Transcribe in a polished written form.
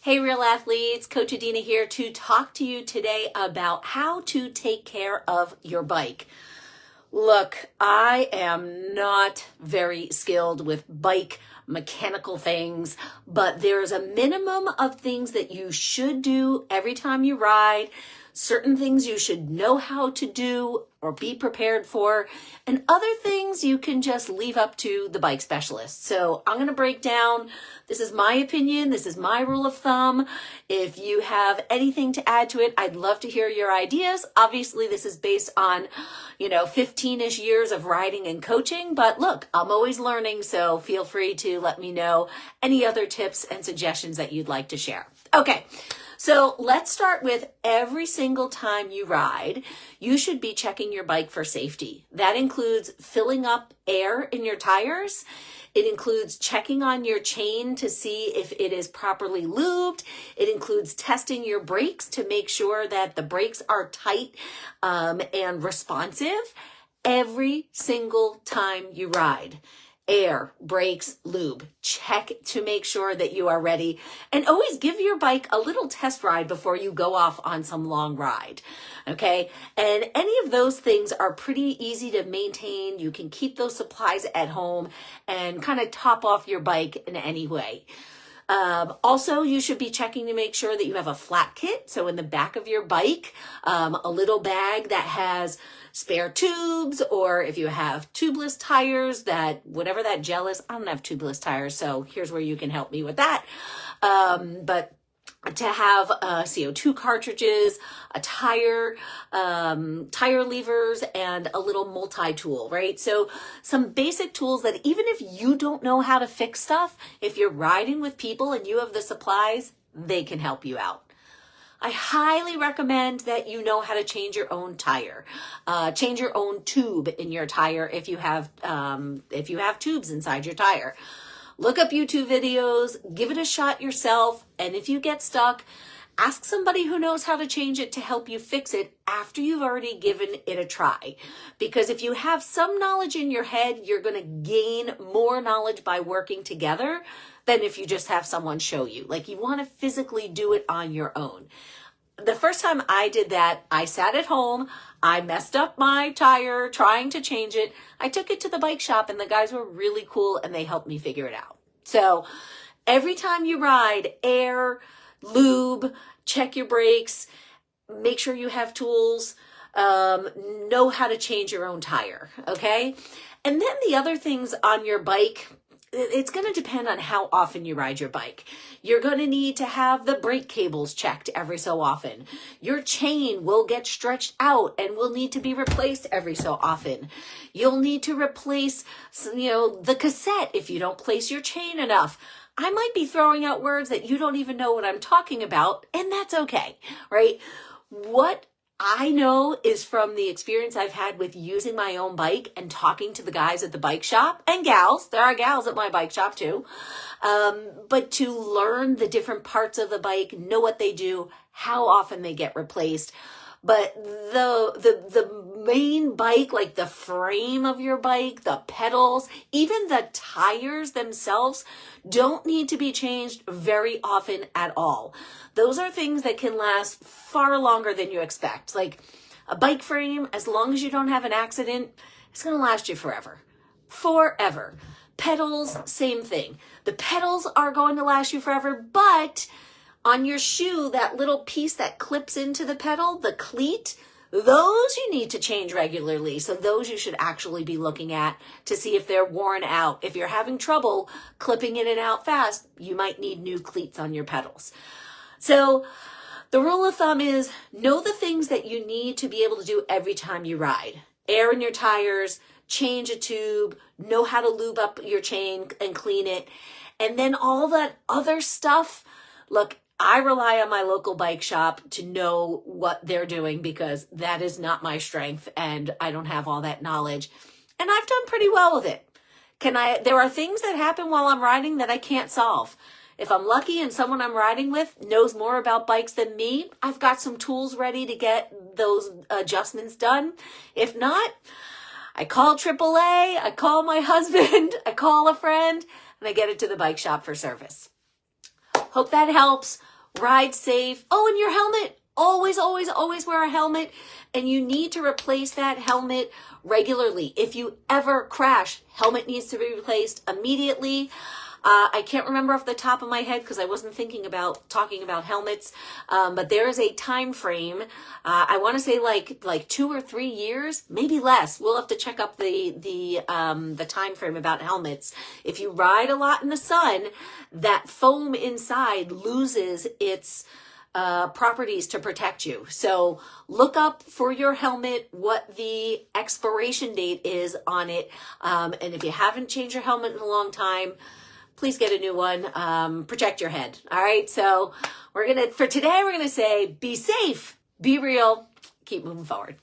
Hey, real athletes, Coach Adina here to talk to you today about how to take care of your bike. Look, I am not very skilled with bike mechanical things, but there's a minimum of things that you should do every time you ride, certain things you should know how to do or be prepared for, and other things you can just leave up to the bike specialist. So I'm going to break down, this is my opinion, this is my rule of thumb. If you have anything to add to it, I'd love to hear your ideas. Obviously, this is based on, 15-ish years of riding and coaching, but look, I'm always learning, so feel free to let me know any other tips and suggestions that you'd like to share. Okay. So let's start with every single time you ride, you should be checking your bike for safety. That includes filling up air in your tires. It includes checking on your chain to see if it is properly lubed. It includes testing your brakes to make sure that the brakes are tight and responsive every single time you ride. Air, brakes, lube. Check to make sure that you are ready, and always give your bike a little test ride before you go off on some long ride. Okay. And any of those things are pretty easy to maintain. You can keep those supplies at home and kind of top off your bike in any way. Also, you should be checking to make sure that you have a flat kit. So in the back of your bike, a little bag that has spare tubes, or if you have tubeless tires, that whatever that gel is, I don't have tubeless tires, so here's where you can help me with that. But to have CO2 cartridges, a tire levers, and a little multi-tool, right? So some basic tools that even if you don't know how to fix stuff, if you're riding with people and you have the supplies, they can help you out. I highly recommend that you know how to change your own tire, change your own tube in your tire if you have tubes inside your tire. Look up YouTube videos, give it a shot yourself, and if you get stuck, ask somebody who knows how to change it to help you fix it after you've already given it a try. Because if you have some knowledge in your head, you're going to gain more knowledge by working together than if you just have someone show you. Like, you want to physically do it on your own. The first time I did that, I sat at home, I messed up my tire trying to change it. I took it to the bike shop and the guys were really cool and they helped me figure it out. So every time you ride, air, lube, check your brakes, make sure you have tools, know how to change your own tire, okay? And then the other things on your bike, it's going to depend on how often you ride your bike. You're going to need to have the brake cables checked every so often. Your chain will get stretched out and will need to be replaced every so often. You'll need to replace, the cassette if you don't place your chain enough. I might be throwing out words that you don't even know what I'm talking about, and that's okay, right? What I know is from the experience I've had with using my own bike and talking to the guys at the bike shop, and gals, there are gals at my bike shop too, but to learn the different parts of the bike, know what they do, how often they get replaced. But the main bike, like the frame of your bike, the pedals, even the tires themselves don't need to be changed very often at all. Those are things that can last far longer than you expect. Like a bike frame, as long as you don't have an accident, it's going to last you forever. Forever. Pedals, same thing. The pedals are going to last you forever, but on your shoe, that little piece that clips into the pedal, the cleat, those you need to change regularly. So those you should actually be looking at to see if they're worn out. If you're having trouble clipping in and out fast, you might need new cleats on your pedals. So the rule of thumb is know the things that you need to be able to do every time you ride. Air in your tires, change a tube, know how to lube up your chain and clean it. And then all that other stuff, look, I rely on my local bike shop to know what they're doing because that is not my strength and I don't have all that knowledge. And I've done pretty well with it. There are things that happen while I'm riding that I can't solve. If I'm lucky and someone I'm riding with knows more about bikes than me, I've got some tools ready to get those adjustments done. If not, I call AAA, I call my husband, I call a friend, and I get it to the bike shop for service. Hope that helps. ride safe. Oh, and your helmet. Always, always, always wear a helmet. And you need to replace that helmet regularly. If you ever crash, helmet needs to be replaced immediately. I can't remember off the top of my head because I wasn't thinking about talking about helmets, but there is a time frame. I want to say like 2 or 3 years, maybe less. We'll have to check up the time frame about helmets. If you ride a lot in the sun, that foam inside loses its properties to protect you. So look up for your helmet what the expiration date is on it. And if you haven't changed your helmet in a long time, please get a new one. Protect your head. All right. So for today, we're going to say, be safe, be real, keep moving forward.